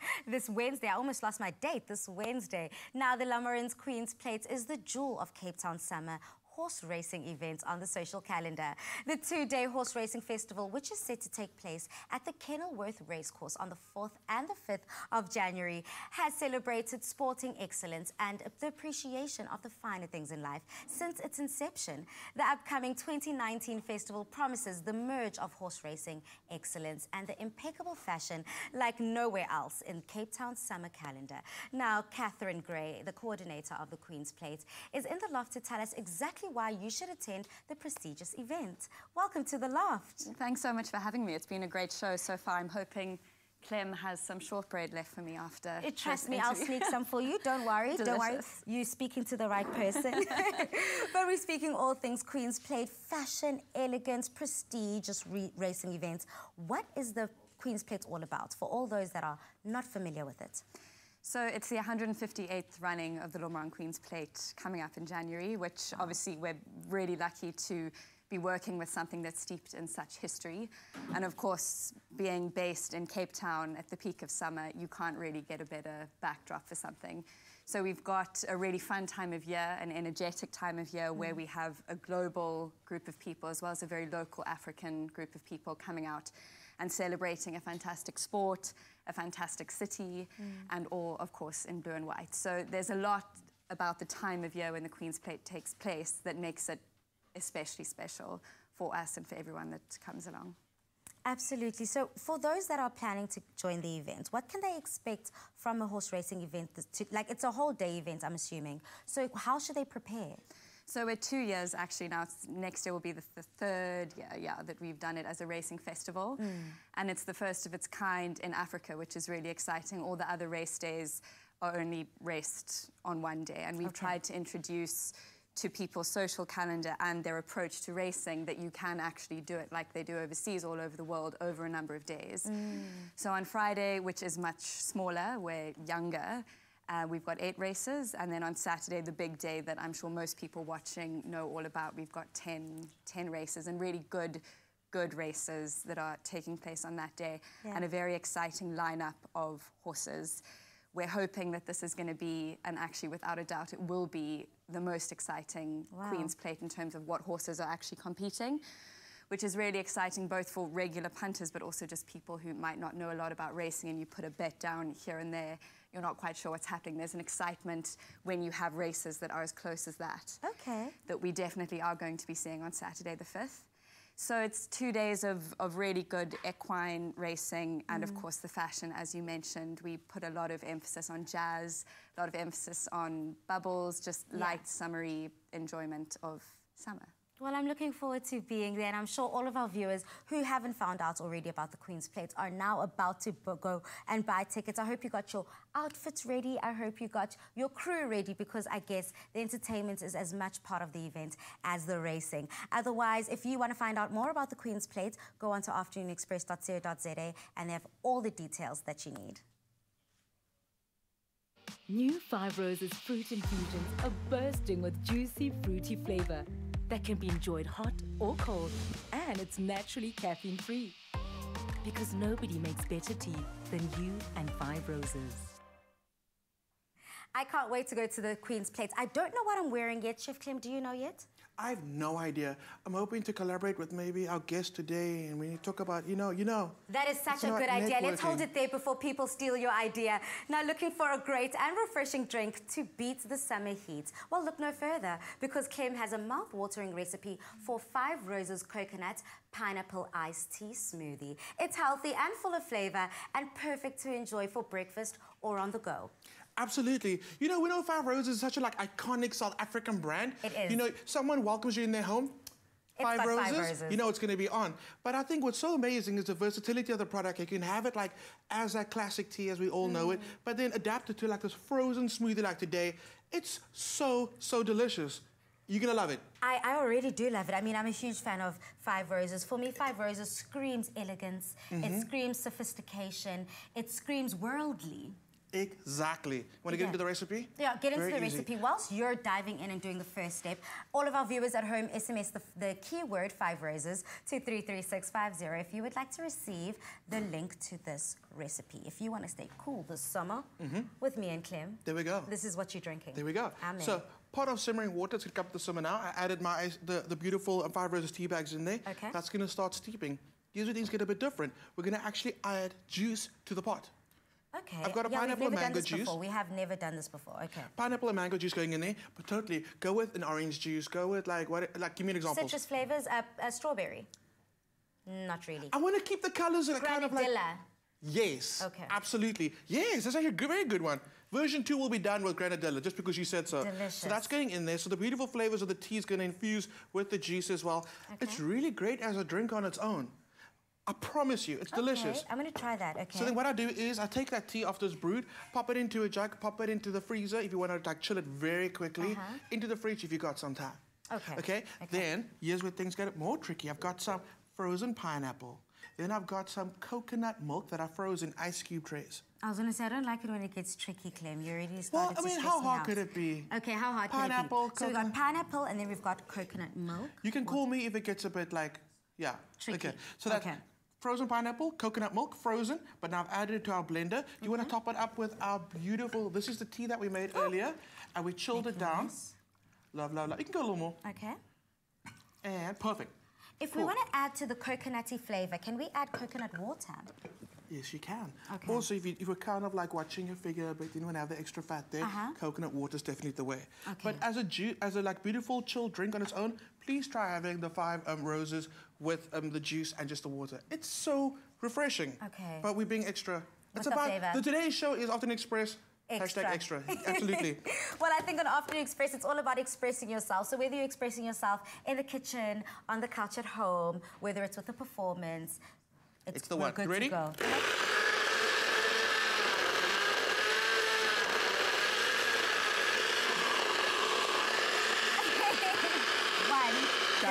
Wednesday. I almost lost my date, this Wednesday. Now, the Le Marais Queen's Plate is the jewel of Cape Town summer horse racing events on the social calendar. The two-day horse racing festival, which is set to take place at the Kenilworth Racecourse on the 4th and the 5th of January, has celebrated sporting excellence and the appreciation of the finer things in life since its inception. The upcoming 2019 festival promises the merge of horse racing excellence and the impeccable fashion like nowhere else in Cape Town's summer calendar. Now, Katherine Grey, the coordinator of the Queen's Plate, is in the loft to tell us exactly why you should attend the prestigious event. Welcome to the loft. Thanks so much for having me. It's been a great show so far. I'm hoping Clem has some shortbread left for me after. Trust me, I'll sneak some for you. Don't worry. Delicious. Don't worry. You're speaking to the right person. But we're speaking all things Queen's Plate, fashion, elegance, prestigious racing events. What is the Queen's Plate all about for all those that are not familiar with it? So it's the 158th running of the Le Marais Queen's Plate coming up in January, which obviously we're really lucky to be working with something that's steeped in such history. And of course, being based in Cape Town at the peak of summer, you can't really get a better backdrop for something. So we've got a really fun time of year, an energetic time of year where we have a global group of people as well as a very local African group of people coming out and celebrating a fantastic sport, a fantastic city, and all, of course, in blue and white. So there's a lot about the time of year when the Queen's Plate takes place that makes it especially special for us and for everyone that comes along. Absolutely. So for those that are planning to join the event, what can they expect from a horse racing event? Like, it's a whole day event, I'm assuming. So how should they prepare? So we're 2 years actually now. Next year will be the third year that we've done it as a racing festival. And it's the first of its kind in Africa, which is really exciting. All the other race days are only raced on one day. And we've tried to introduce to people's social calendar and their approach to racing that you can actually do it like they do overseas all over the world over a number of days. So on Friday, which is much smaller, we're younger, we've got 8 races, and then on Saturday, the big day that I'm sure most people watching know all about, we've got 10 races and really good good races that are taking place on that day, and a very exciting lineup of horses. We're hoping that this is going to be, and actually without a doubt it will be, the most exciting Queen's Plate in terms of what horses are actually competing, which is really exciting both for regular punters but also just people who might not know a lot about racing, and you put a bet down here and there, you're not quite sure what's happening. There's an excitement when you have races that are as close as that. Okay. That we definitely are going to be seeing on Saturday the 5th. So it's 2 days of really good equine racing and, of course, the fashion, as you mentioned. We put a lot of emphasis on jazz, a lot of emphasis on bubbles, just light, summery enjoyment of summer. Well, I'm looking forward to being there, and I'm sure all of our viewers who haven't found out already about the Queen's Plate are now about to go and buy tickets. I hope you got your outfits ready. I hope you got your crew ready, because I guess the entertainment is as much part of the event as the racing. Otherwise, if you want to find out more about the Queen's Plate, go on to afternoonexpress.co.za and they have all the details that you need. New Five Roses fruit infusions are bursting with juicy, fruity flavour that can be enjoyed hot or cold, and it's naturally caffeine-free. Because nobody makes better tea than you and Five Roses. I can't wait to go to the Queen's Plate. I don't know what I'm wearing yet. Chef Clem, do you know yet? I have no idea. I'm hoping to collaborate with maybe our guest today, and we talk about, you know. That is such a good idea. Let's hold it there before people steal your idea. Now, looking for a great and refreshing drink to beat the summer heat? Well, look no further, because Clem has a mouth-watering recipe for Five Roses coconut pineapple iced tea smoothie. It's healthy and full of flavor and perfect to enjoy for breakfast or on the go. Absolutely. You know, we know Five Roses is such a iconic South African brand. It is. You know, someone welcomes you in their home. Five Roses, you know it's going to be on. But I think what's so amazing is the versatility of the product. You can have it as a classic tea as we all know it, but then adapt it to this frozen smoothie like today. It's so delicious. You're going to love it. I already do love it. I mean, I'm a huge fan of Five Roses. For me, Five Roses screams elegance. It screams sophistication. It screams worldly. Exactly. Want to get into the recipe? Yeah, get into the recipe. Whilst you're diving in and doing the first step, all of our viewers at home, SMS the keyword Five Roses to 33650 if you would like to receive the link to this recipe. If you want to stay cool this summer with me and Clem. There we go. This is what you're drinking. There we go. Amen. So, pot of simmering water. It's going to come up the summer now. I added the beautiful Five Roses tea bags in there. Okay. That's going to start steeping. These things get a bit different. We're going to actually add juice to the pot. Okay. I've got a pineapple and mango juice. We have never done this before. Okay. Pineapple and mango juice going in there, but totally go with an orange juice. Go with give me an example. Citrus flavors, strawberry. Not really. I want to keep the colors and kind of Yes. Okay. Absolutely. Yes, that's actually a very good one. Version 2 will be done with granadilla, just because you said so. Delicious. So that's going in there. So the beautiful flavors of the tea is going to infuse with the juice as well. Okay. It's really great as a drink on its own. I promise you, it's delicious. I'm going to try that, okay. So then what I do is I take that tea after it's brewed, pop it into a jug, pop it into the freezer if you want to chill it very quickly, into the fridge if you got some time. Okay. Then, here's where things get more tricky. I've got some frozen pineapple. Then I've got some coconut milk that I froze in ice cube trays. I was going to say, I don't like it when it gets tricky, Clem. You already started to stress me out. How hard could it be? Okay, how hard pineapple, could it be? So we've got pineapple and then we've got coconut milk. You can call me if it gets a bit tricky. Okay, so that's frozen pineapple, coconut milk, frozen, but now I've added it to our blender. You want to top it up with our beautiful, this is the tea that we made earlier, and we chilled it down. Love. You can go a little more. Okay. And perfect. If we want to add to the coconutty flavour, can we add coconut water? Yes, you can. Okay. Also, if you're kind of watching your figure, but you don't want to have the extra fat there, coconut water is definitely the way. Okay. But as a beautiful chilled drink on its own, please try having the Five Roses with the juice and just the water. It's so refreshing. Okay. But we're being extra. It's about the today's show is Afternoon Express. Extra. #extra. Absolutely. Well, I think on Afternoon Express, it's all about expressing yourself. So whether you're expressing yourself in the kitchen, on the couch at home, whether it's with a performance, it's the one. Good Ready? To go. One, two.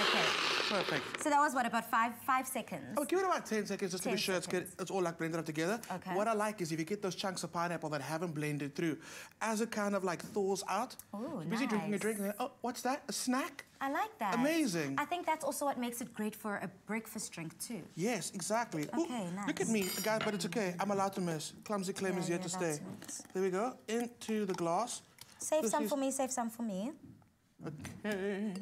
Okay. Perfect. So that was what, about five seconds? Oh, give it about 10 seconds just to be sure it's all like blended up together. Okay. What I like is if you get those chunks of pineapple that haven't blended through, as it kind of like thaws out, busy drinking a drink, and then, oh, what's that? A snack? I like that. Amazing. I think that's also what makes it great for a breakfast drink too. Yes, exactly. Okay, nice. Look at me, guys, but it's okay. I'm allowed to miss. Clumsy Clem is here to stay. There we go. Into the glass. Save some for me, save some for me. Okay.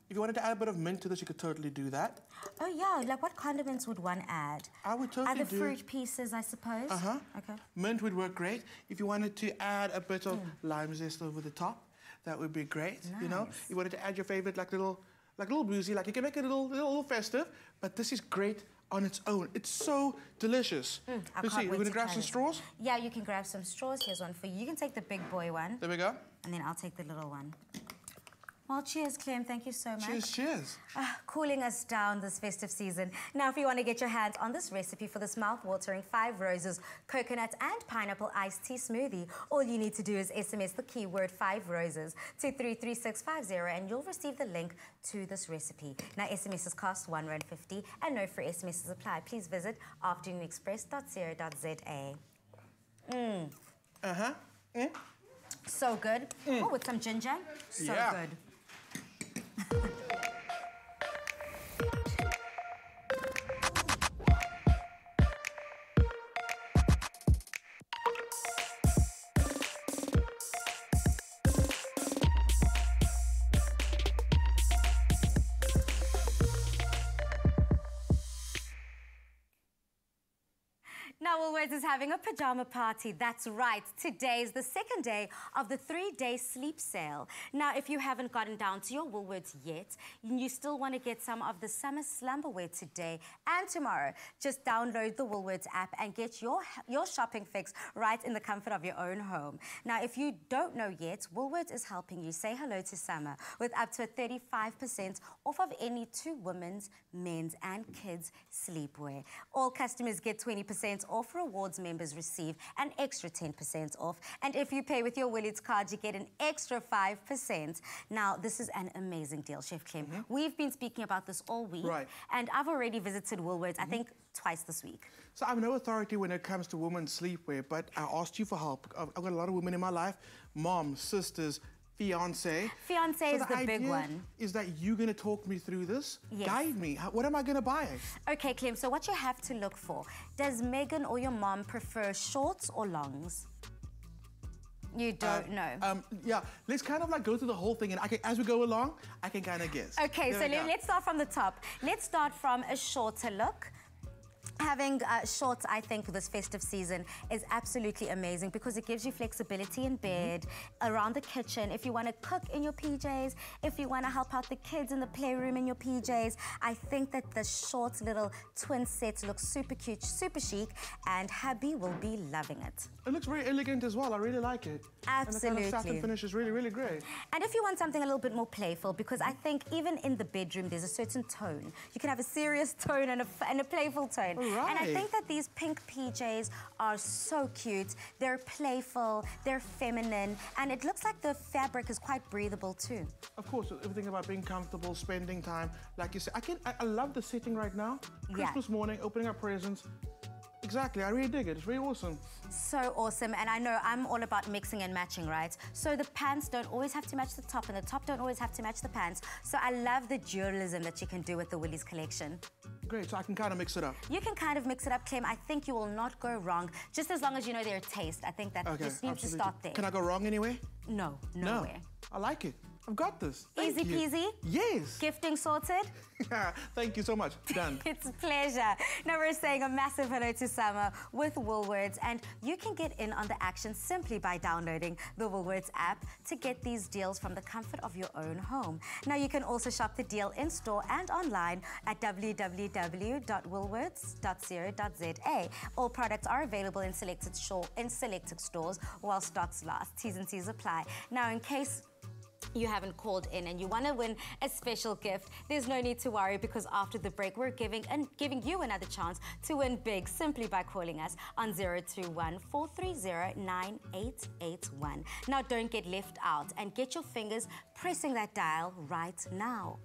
If you wanted to add a bit of mint to this, you could totally do that. Oh, yeah. Like, what condiments would one add? I would totally do... fruit pieces, I suppose. Uh-huh. Okay. Mint would work great. If you wanted to add a bit of lime zest over the top, that would be great. Nice. You know, you wanted to add your favorite, like little boozy, like you can make it a little festive, but this is great on its own. It's so delicious. Let's see, we're gonna grab some straws? Yeah, you can grab some straws. Here's one for you. You can take the big boy one. There we go. And then I'll take the little one. Well, cheers, Clem. Thank you so much. Cheers, cheers. Cooling us down this festive season. Now, if you want to get your hands on this recipe for this mouth-watering 5 roses, coconut and pineapple iced tea smoothie, all you need to do is SMS the keyword 5 roses to 33650 and you'll receive the link to this recipe. Now, SMSs cost R1.50 and no free SMSs apply. Please visit afternoonexpress.co.za. So good. Oh, with some ginger. So good. Now, Woolworths is having a pajama party. That's right. Today is the second day of the 3-day sleep sale. Now, if you haven't gotten down to your Woolworths yet, and you still want to get some of the summer slumberwear today and tomorrow, just download the Woolworths app and get your shopping fix right in the comfort of your own home. Now, if you don't know yet, Woolworths is helping you say hello to summer with up to a 35% off of any 2 women's, men's and kids' sleepwear. All customers get 20% off. Rewards members receive an extra 10% off. And if you pay with your Woolies card, you get an extra 5%. Now, this is an amazing deal, Chef Clem. We've been speaking about this all week. Right. And I've already visited Woolworths, I think, twice this week. So I'm no authority when it comes to women's sleepwear, but I asked you for help. I've got a lot of women in my life, moms, sisters, fiance. Fiance is the big one. Is that you're going to talk me through this? Yes. Guide me. What am I going to buy? Okay, Clem, so what you have to look for. Does Megan or your mom prefer shorts or longs? You don't know. Yeah, let's kind of like go through the whole thing, and as we go along, I can kind of guess. Okay, so let's start from the top. Let's start from a shorter look. Having shorts, I think, for this festive season is absolutely amazing because it gives you flexibility in bed, around the kitchen. If you want to cook in your PJs, if you want to help out the kids in the playroom in your PJs, I think that the shorts little twin set looks super cute, super chic, and hubby will be loving it. It looks very elegant as well. I really like it. Absolutely. And the kind of satin finish is really, really great. And if you want something a little bit more playful, because I think even in the bedroom, there's a certain tone. You can have a serious tone and a playful tone. Right. And I think that these pink PJs are so cute. They're playful, they're feminine, and it looks like the fabric is quite breathable too. Of course, everything about being comfortable, spending time. Like you said, I love the setting right now. Christmas morning, opening up presents. Exactly, I really dig it. It's really awesome. So awesome, and I know I'm all about mixing and matching, right? So the pants don't always have to match the top, and the top don't always have to match the pants. So I love the dualism that you can do with the Woolies collection. Great, so I can kind of mix it up. You can kind of mix it up, Clem. I think you will not go wrong, just as long as you know their taste. I think that just needs to start there. Can I go wrong anyway? No, nowhere. No. I like it. I've got this. Easy peasy? Yes. Gifting sorted? Thank you so much. Done. It's a pleasure. Now we're saying a massive hello to summer with Woolworths, and you can get in on the action simply by downloading the Woolworths app to get these deals from the comfort of your own home. Now you can also shop the deal in store and online at www.woolworths.co.za. All products are available in selected stores while stocks last. T's and C's apply. Now, in case you haven't called in and you want to win a special gift, there's no need to worry, because after the break we're giving you another chance to win big simply by calling us on 021-430-9881. Now don't get left out and get your fingers pressing that dial right now.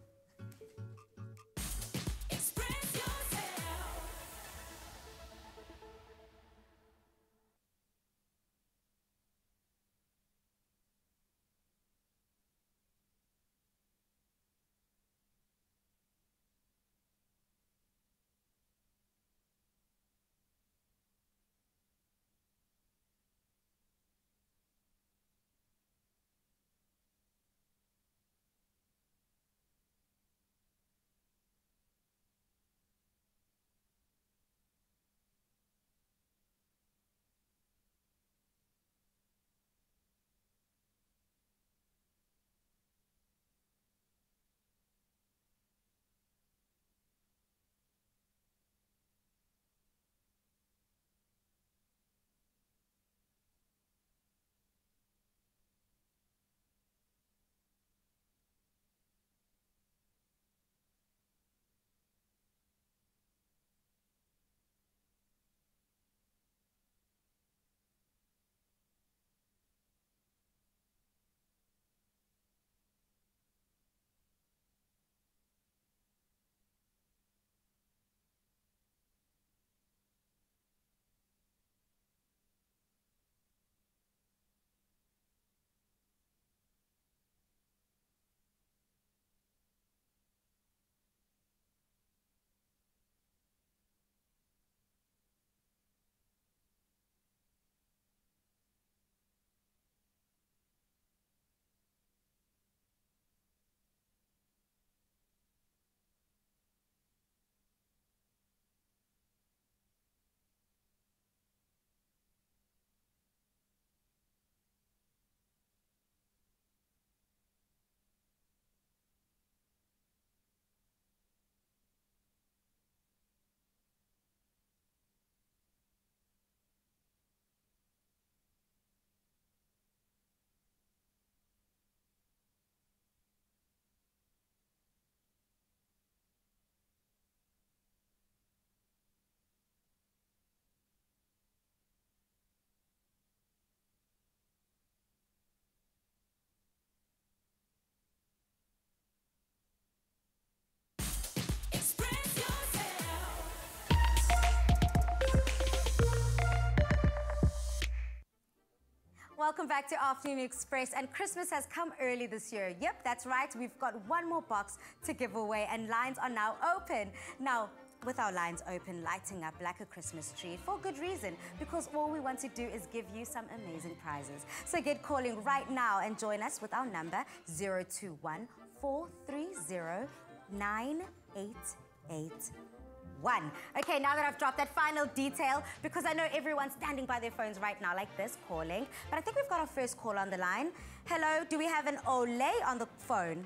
welcome back to Afternoon Express. And Christmas has come early this year. Yep, that's right. We've got one more box to give away and lines are now open. Now, with our lines open, lighting up like a Christmas tree for good reason, because all we want to do is give you some amazing prizes. So get calling right now and join us with our number 021 430 9881. Okay, now that I've dropped that final detail, because I know everyone's standing by their phones right now like this, calling. But I think we've got our first call on the line. Hello, do we have an Ole on the phone?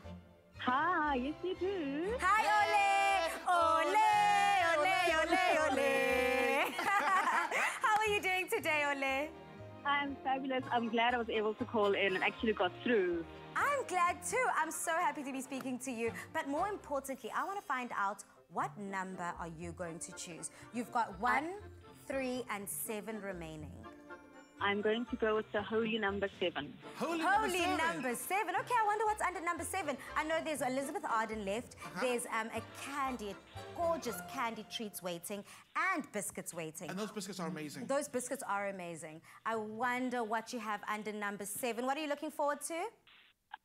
Hi, yes you do. Hi, Ole! Ole, Ole, Ole, Ole. How are you doing today, Ole? I'm fabulous. I'm glad I was able to call in and actually got through. I'm glad too. I'm so happy to be speaking to you. But more importantly, I want to find out, what number are you going to choose? You've got 1, 3, and 7 remaining. I'm going to go with the holy number 7. Holy number 7. Okay, I wonder what's under number 7. I know there's Elizabeth Arden left. There's a candy, gorgeous candy treats waiting, and biscuits waiting. And those biscuits are amazing. Those biscuits are amazing. I wonder what you have under number 7. What are you looking forward to?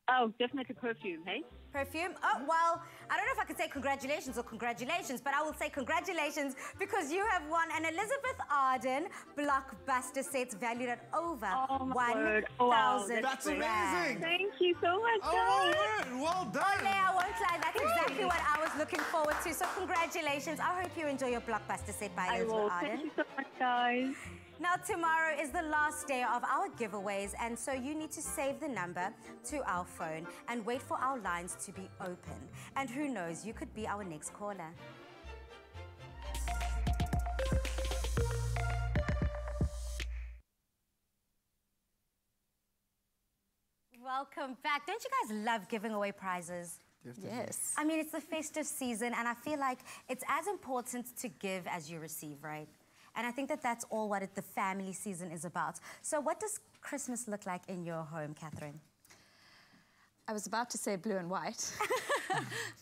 Oh, definitely perfume, hey? Perfume? Oh, well, I don't know if I could say congratulations or congratulations, but I will say congratulations because you have won an Elizabeth Arden blockbuster set valued at over 1,000 Wow, that's amazing. Thank you so much, guys. Oh, well done. Ole, I won't lie, that's exactly what I was looking forward to. So congratulations. I hope you enjoy your blockbuster set by Elizabeth Arden. Thank you so much, guys. Now, tomorrow is the last day of our giveaways, and so you need to save the number to our phone and wait for our lines to be open. And who knows, you could be our next caller. Welcome back. Don't you guys love giving away prizes? Yes. I mean, it's the festive season, and I feel like it's as important to give as you receive, right? And I think that that's all what the family season is about. So what does Christmas look like in your home, Katherine? I was about to say blue and white,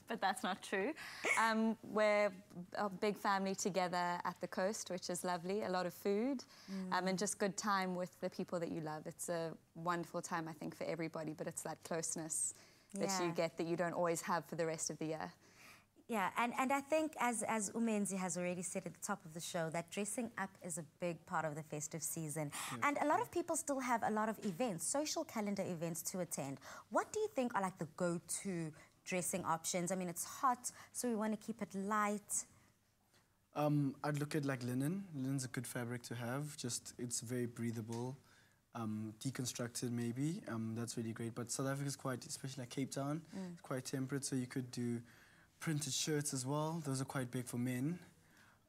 but that's not true. We're a big family together at the coast, which is lovely. A lot of food and just good time with the people that you love. It's a wonderful time, I think, for everybody, but it's that closeness that you get that you don't always have for the rest of the year. Yeah, and I think, as Menzi has already said at the top of the show, that dressing up is a big part of the festive season. And a lot of people still have a lot of events, social calendar events to attend. What do you think are like the go-to dressing options? I mean, it's hot, so we want to keep it light. I'd look at like linen. Linen's a good fabric to have. Just, it's very breathable. Deconstructed maybe. That's really great. But South Africa is quite, especially like Cape Town, it's quite temperate, so you could do printed shirts as well. Those are quite big for men.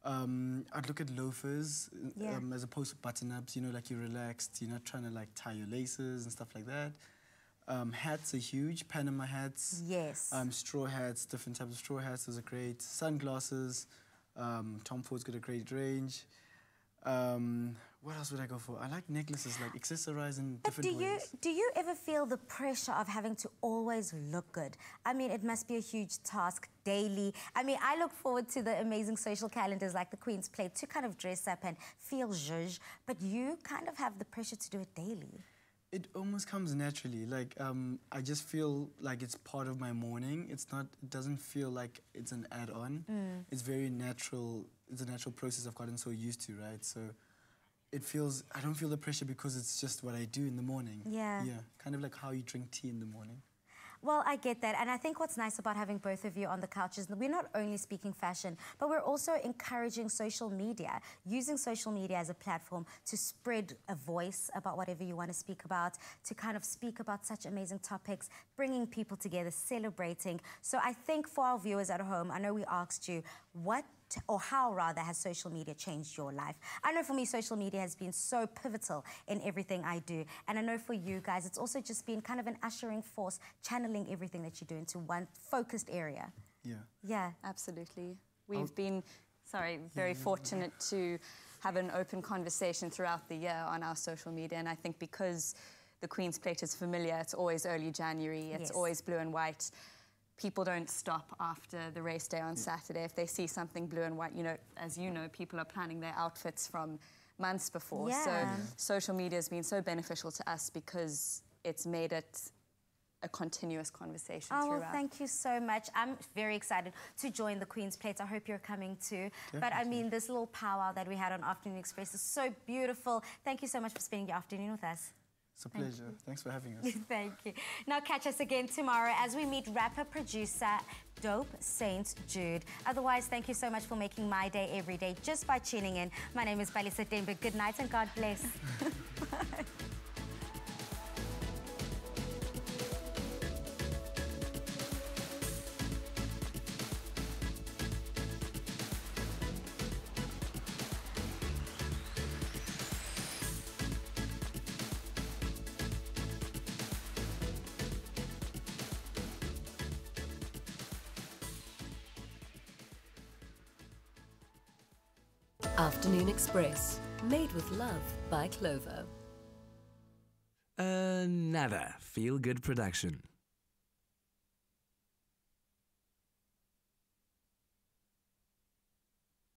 I'd look at loafers as opposed to button-ups, you know, like you're relaxed, you're not trying to like tie your laces and stuff like that. Hats are huge, Panama hats. Yes. Straw hats, different types of straw hats, those are great. Sunglasses, Tom Ford's got a great range. What else would I go for? I like necklaces, like accessorize in different ways. Do you ever feel the pressure of having to always look good? I mean, it must be a huge task daily. I mean, I look forward to the amazing social calendars like the Queen's Plate to kind of dress up and feel zhuzh, but you kind of have the pressure to do it daily. It almost comes naturally. Like, I just feel like it's part of my morning. It doesn't feel like it's an add-on. It's very natural. It's a natural process I've gotten so used to, right? So it feels, I don't feel the pressure because it's just what I do in the morning. Yeah. Yeah, kind of like how you drink tea in the morning. Well, I get that, and I think what's nice about having both of you on the couch is that we're not only speaking fashion, but we're also encouraging social media, using social media as a platform to spread a voice about whatever you want to speak about, to kind of speak about such amazing topics, bringing people together, celebrating. So I think for our viewers at home, I know we asked you, what or how rather has social media changed your life? I know for me, social media has been so pivotal in everything I do. And I know for you guys, it's also just been kind of an ushering force, channeling everything that you do into one focused area. Yeah. Yeah. Absolutely. We've been, very fortunate to have an open conversation throughout the year on our social media. And I think because the Queen's Plate is familiar, it's always early January, it's always blue and white. People don't stop after the race day on Saturday. If they see something blue and white, you know, as you know, people are planning their outfits from months before. Yeah. So social media has been so beneficial to us because it's made it a continuous conversation throughout. Well, thank you so much. I'm very excited to join the Queen's Plates. I hope you're coming too. Definitely. But I mean, this little powwow that we had on Afternoon Express is so beautiful. Thank you so much for spending your afternoon with us. It's a pleasure. Thanks for having us. Thank you. Now catch us again tomorrow as we meet rapper producer Dope Saint Jude. Otherwise, thank you so much for making my day every day just by tuning in. My name is Balisa Dembe. Good night and God bless. Bye. Afternoon Express, made with love by Clover. Another feel-good production.